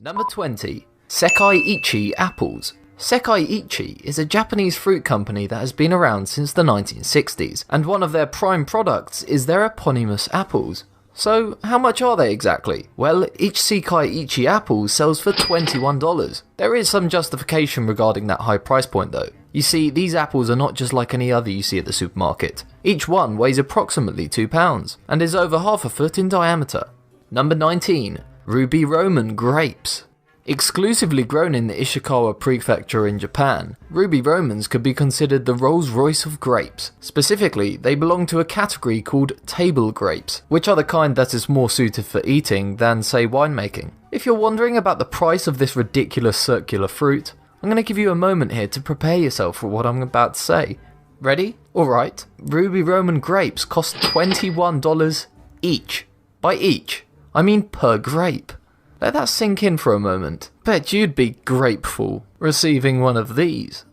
Number 20. Sekai Ichi apples. Sekai Ichi is a Japanese fruit company that has been around since the 1960s, and one of their prime products is their eponymous apples. So, how much are they exactly? Well, each Sekai Ichi apple sells for $21. There is some justification regarding that high price point though. You see, these apples are not just like any other you see at the supermarket. Each one weighs approximately 2 pounds, and is over half a foot in diameter. Number 19. Ruby Roman grapes. Exclusively grown in the Ishikawa prefecture in Japan, Ruby Romans could be considered the Rolls-Royce of grapes. Specifically, they belong to a category called table grapes, which are the kind that is more suited for eating than, say, winemaking. If you're wondering about the price of this ridiculous circular fruit, I'm going to give you a moment here to prepare yourself for what I'm about to say. Ready? Alright, Ruby Roman grapes cost $21 each. By each, I mean per grape. Let that sink in for a moment. Bet you'd be grateful receiving one of these.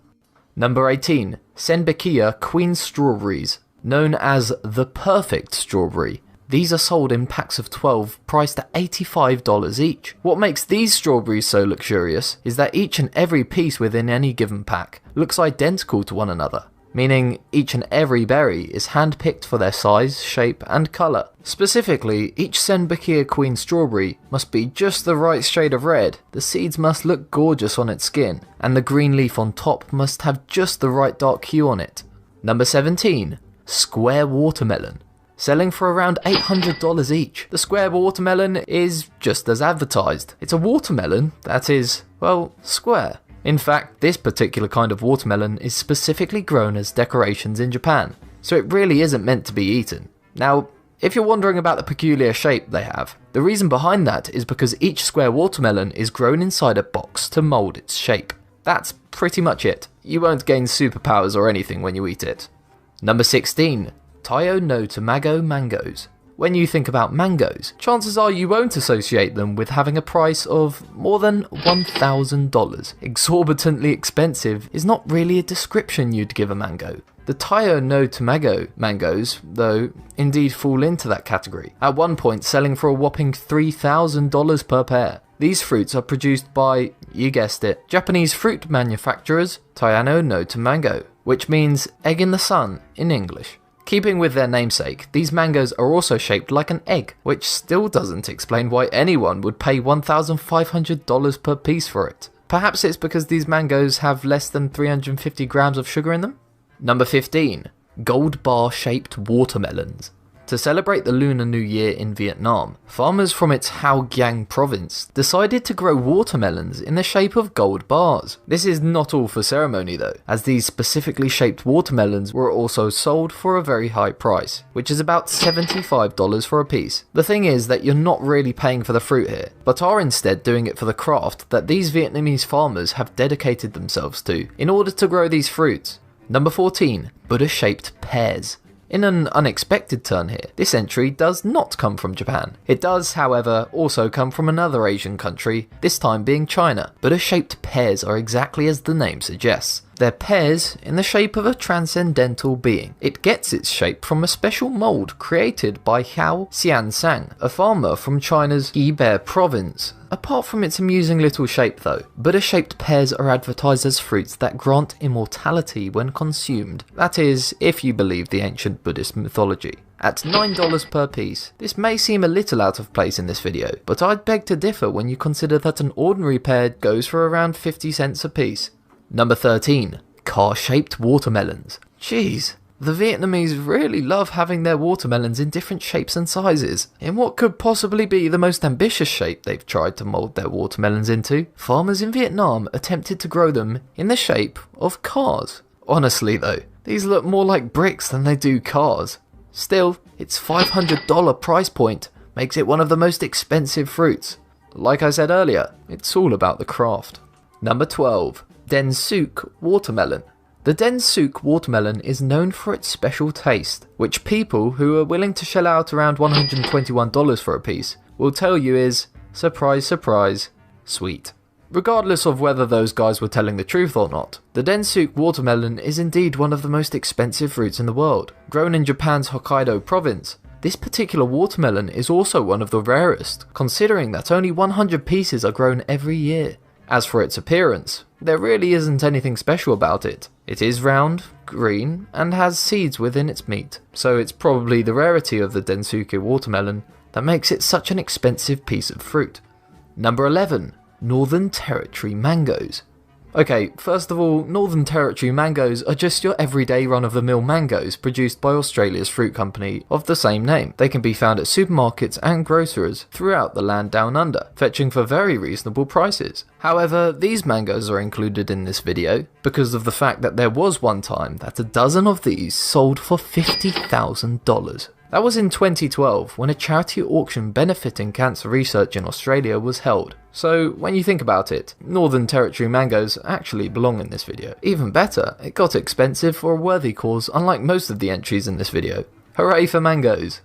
Number 18. Senbekia Queen Strawberries. Known as the perfect strawberry. These are sold in packs of 12, priced at $85 each. What makes these strawberries so luxurious is that each and every piece within any given pack looks identical to one another, meaning each and every berry is hand-picked for their size, shape and colour. Specifically, each Senbekia Queen Strawberry must be just the right shade of red, the seeds must look gorgeous on its skin, and the green leaf on top must have just the right dark hue on it. Number 17. Square Watermelon. Selling for around $800 each. The square watermelon is just as advertised. It's a watermelon that is, well, square. In fact, this particular kind of watermelon is specifically grown as decorations in Japan, so it really isn't meant to be eaten. Now, if you're wondering about the peculiar shape they have, the reason behind that is because each square watermelon is grown inside a box to mould its shape. That's pretty much it. You won't gain superpowers or anything when you eat it. Number 16. Taiyo no Tamago mangoes. When you think about mangoes, chances are you won't associate them with having a price of more than $1,000. Exorbitantly expensive is not really a description you'd give a mango. The Taiyo no Tamago mangoes, though, indeed fall into that category, at one point selling for a whopping $3,000 per pair. These fruits are produced by, you guessed it, Japanese fruit manufacturers Taiyo no Tamago, which means egg in the sun in English. Keeping with their namesake, these mangoes are also shaped like an egg, which still doesn't explain why anyone would pay $1,500 per piece for it. Perhaps it's because these mangoes have less than 350 grams of sugar in them? Number 15. Gold bar shaped watermelons. To celebrate the Lunar New Year in Vietnam, farmers from its Hau Giang province decided to grow watermelons in the shape of gold bars. This is not all for ceremony though, as these specifically shaped watermelons were also sold for a very high price, which is about $75 for a piece. The thing is that you're not really paying for the fruit here, but are instead doing it for the craft that these Vietnamese farmers have dedicated themselves to in order to grow these fruits. Number 14. Buddha-shaped pears. In an unexpected turn here, this entry does not come from Japan. It does, however, also come from another Asian country, this time being China. Buddha-shaped pears are exactly as the name suggests. They're pears in the shape of a transcendental being. It gets its shape from a special mould created by Hao Xiansang, a farmer from China's Hebei province. Apart from its amusing little shape though, Buddha-shaped pears are advertised as fruits that grant immortality when consumed. That is, if you believe the ancient Buddhist mythology. At $9 per piece, this may seem a little out of place in this video, but I'd beg to differ when you consider that an ordinary pear goes for around 50 cents a piece. Number 13. Car-shaped watermelons. Jeez, the Vietnamese really love having their watermelons in different shapes and sizes. In what could possibly be the most ambitious shape they've tried to mould their watermelons into, farmers in Vietnam attempted to grow them in the shape of cars. Honestly though, these look more like bricks than they do cars. Still, its $500 price point makes it one of the most expensive fruits. Like I said earlier, it's all about the craft. Number 12. Densuk watermelon. The Densuk watermelon is known for its special taste, which people who are willing to shell out around $121 for a piece will tell you is, surprise surprise, sweet. Regardless of whether those guys were telling the truth or not, the Densuk watermelon is indeed one of the most expensive fruits in the world. Grown in Japan's Hokkaido province, This particular watermelon is also one of the rarest, considering that only 100 pieces are grown every year. As for its appearance, there really isn't anything special about it. It is round, green, and has seeds within its meat, so it's probably the rarity of the Densuke watermelon that makes it such an expensive piece of fruit. Number 11. Northern Territory mangoes. Okay, first of all, Northern Territory mangoes are just your everyday run-of-the-mill mangoes produced by Australia's fruit company of the same name. They can be found at supermarkets and groceries throughout the land down under, fetching for very reasonable prices. However, these mangoes are included in this video because of the fact that there was one time that a dozen of these sold for $50,000. That was in 2012 when a charity auction benefiting cancer research in Australia was held. So when you think about it, Northern Territory mangoes actually belong in this video. Even better, it got expensive for a worthy cause unlike most of the entries in this video. Hooray for mangoes!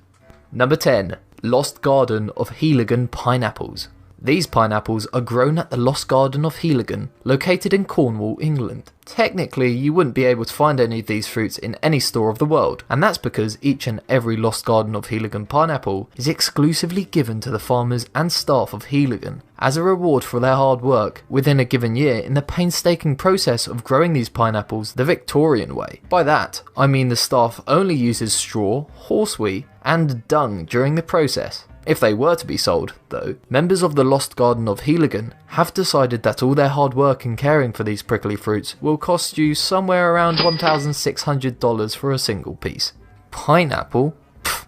Number 10. Lost Garden of Heiligen pineapples. These pineapples are grown at the Lost Garden of Heiligen, located in Cornwall, England. Technically, you wouldn't be able to find any of these fruits in any store of the world, and that's because each and every Lost Garden of Heiligen pineapple is exclusively given to the farmers and staff of Heiligen as a reward for their hard work within a given year in the painstaking process of growing these pineapples the Victorian way. By that, I mean the staff only uses straw, horsewee, and dung during the process. If they were to be sold, though, members of the Lost Garden of Heiligen have decided that all their hard work in caring for these prickly fruits will cost you somewhere around $1,600 for a single piece. Pineapple? Pfft,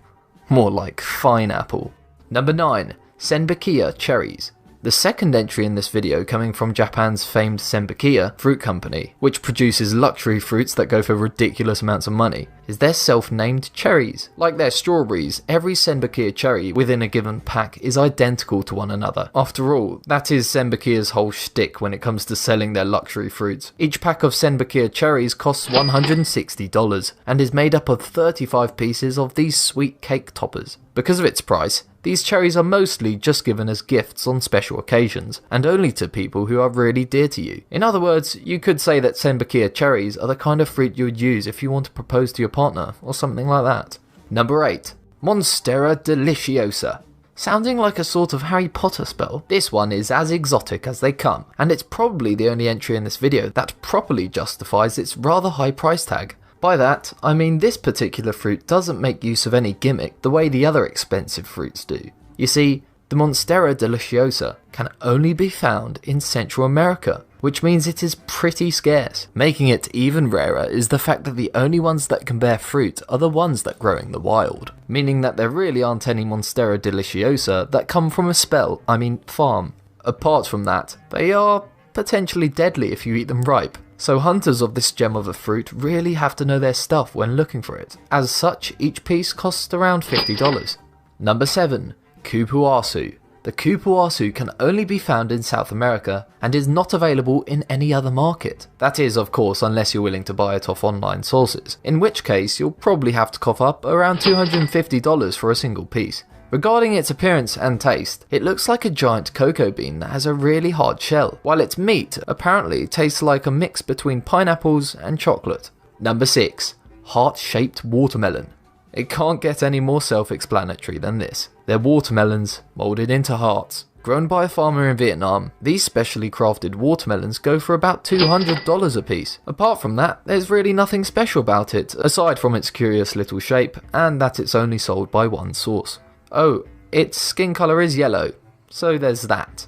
more like fine apple. Number 9. Senbakia cherries. The second entry in this video coming from Japan's famed Senbakia fruit company, which produces luxury fruits that go for ridiculous amounts of money, is their self-named cherries. Like their strawberries, every Senbakia cherry within a given pack is identical to one another. After all, that is Senbakia's whole shtick when it comes to selling their luxury fruits. Each pack of Senbakia cherries costs $160 and is made up of 35 pieces of these sweet cake toppers. Because of its price, these cherries are mostly just given as gifts on special occasions, and only to people who are really dear to you. In other words, you could say that Senbakia cherries are the kind of fruit you would use if you want to propose to your partner, or something like that. Number 8. Monstera deliciosa. Sounding like a sort of Harry Potter spell, this one is as exotic as they come, and it's probably the only entry in this video that properly justifies its rather high price tag. By that, I mean this particular fruit doesn't make use of any gimmick the way the other expensive fruits do. You see, the Monstera deliciosa can only be found in Central America, which means it is pretty scarce. Making it even rarer is the fact that the only ones that can bear fruit are the ones that grow in the wild, meaning that there really aren't any Monstera deliciosa that come from a farm. Apart from that, they are potentially deadly if you eat them ripe. So hunters of this gem of a fruit really have to know their stuff when looking for it. As such, each piece costs around $50. Number 7. Cupuaçu. The cupuaçu can only be found in South America and is not available in any other market. That is, of course, unless you're willing to buy it off online sources, in which case you'll probably have to cough up around $250 for a single piece. Regarding its appearance and taste, it looks like a giant cocoa bean that has a really hard shell, while its meat apparently tastes like a mix between pineapples and chocolate. Number 6. Heart-shaped watermelon. It can't get any more self-explanatory than this. They're watermelons moulded into hearts. Grown by a farmer in Vietnam, these specially crafted watermelons go for about $200 a piece. Apart from that, there's really nothing special about it, aside from its curious little shape, and that it's only sold by one source. Oh, its skin colour is yellow, so there's that.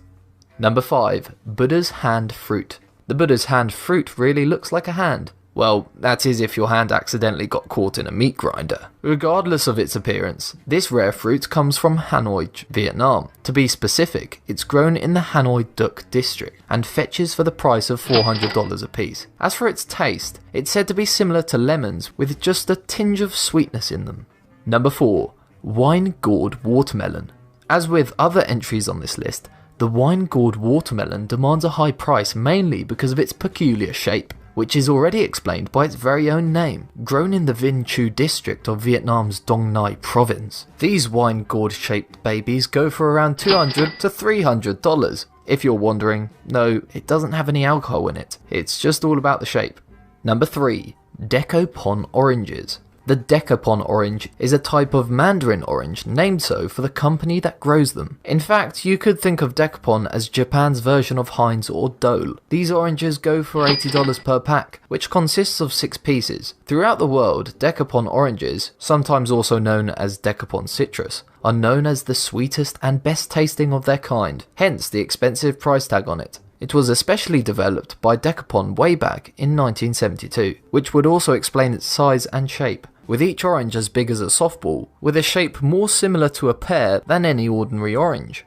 Number 5. Buddha's hand fruit. The Buddha's hand fruit really looks like a hand. Well, that is if your hand accidentally got caught in a meat grinder. Regardless of its appearance, this rare fruit comes from Hanoi, Vietnam. To be specific, it's grown in the Hanoi Duc district and fetches for the price of $400 a piece. As for its taste, it's said to be similar to lemons with just a tinge of sweetness in them. Number 4. Wine gourd watermelon. As with other entries on this list, the wine gourd watermelon demands a high price mainly because of its peculiar shape, which is already explained by its very own name. Grown in the Vinh Chu district of Vietnam's Dong Nai province, these wine gourd shaped babies go for around $200 to $300. If you're wondering, no, it doesn't have any alcohol in it, it's just all about the shape. Number 3. Deco Pon oranges. The Decapon orange is a type of mandarin orange named so for the company that grows them. In fact, you could think of Decapon as Japan's version of Heinz or Dole. These oranges go for $80 per pack, which consists of 6 pieces. Throughout the world, Decapon oranges, sometimes also known as Decapon citrus, are known as the sweetest and best tasting of their kind, hence the expensive price tag on it. It was especially developed by Decapon way back in 1972, which would also explain its size and shape, with each orange as big as a softball, with a shape more similar to a pear than any ordinary orange.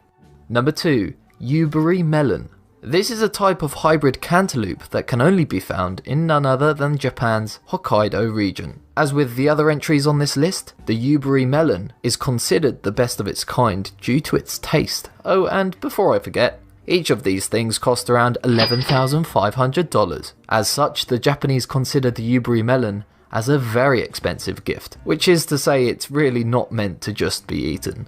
Number 2. Yubari Melon. This is a type of hybrid cantaloupe that can only be found in none other than Japan's Hokkaido region. As with the other entries on this list, the Yubari melon is considered the best of its kind due to its taste. Oh, and before I forget, each of these things cost around $11,500. As such, the Japanese consider the Yubari melon as a very expensive gift, which is to say it's really not meant to just be eaten.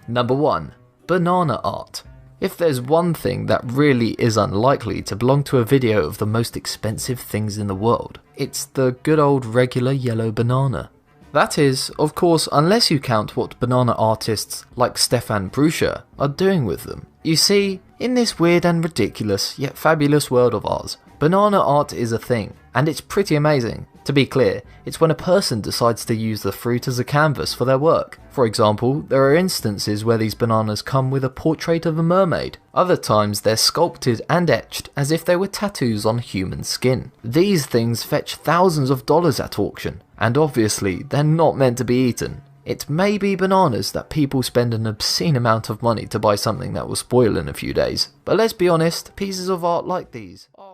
Number 1. Banana art. If there's one thing that really is unlikely to belong to a video of the most expensive things in the world, it's the good old regular yellow banana. That is, of course, unless you count what banana artists like Stefan Bruscher are doing with them. You see, in this weird and ridiculous yet fabulous world of ours, banana art is a thing, and it's pretty amazing. To be clear, it's when a person decides to use the fruit as a canvas for their work. For example, there are instances where these bananas come with a portrait of a mermaid. Other times they're sculpted and etched as if they were tattoos on human skin. These things fetch thousands of dollars at auction, and obviously they're not meant to be eaten. It may be bananas that people spend an obscene amount of money to buy something that will spoil in a few days. But let's be honest, pieces of art like these are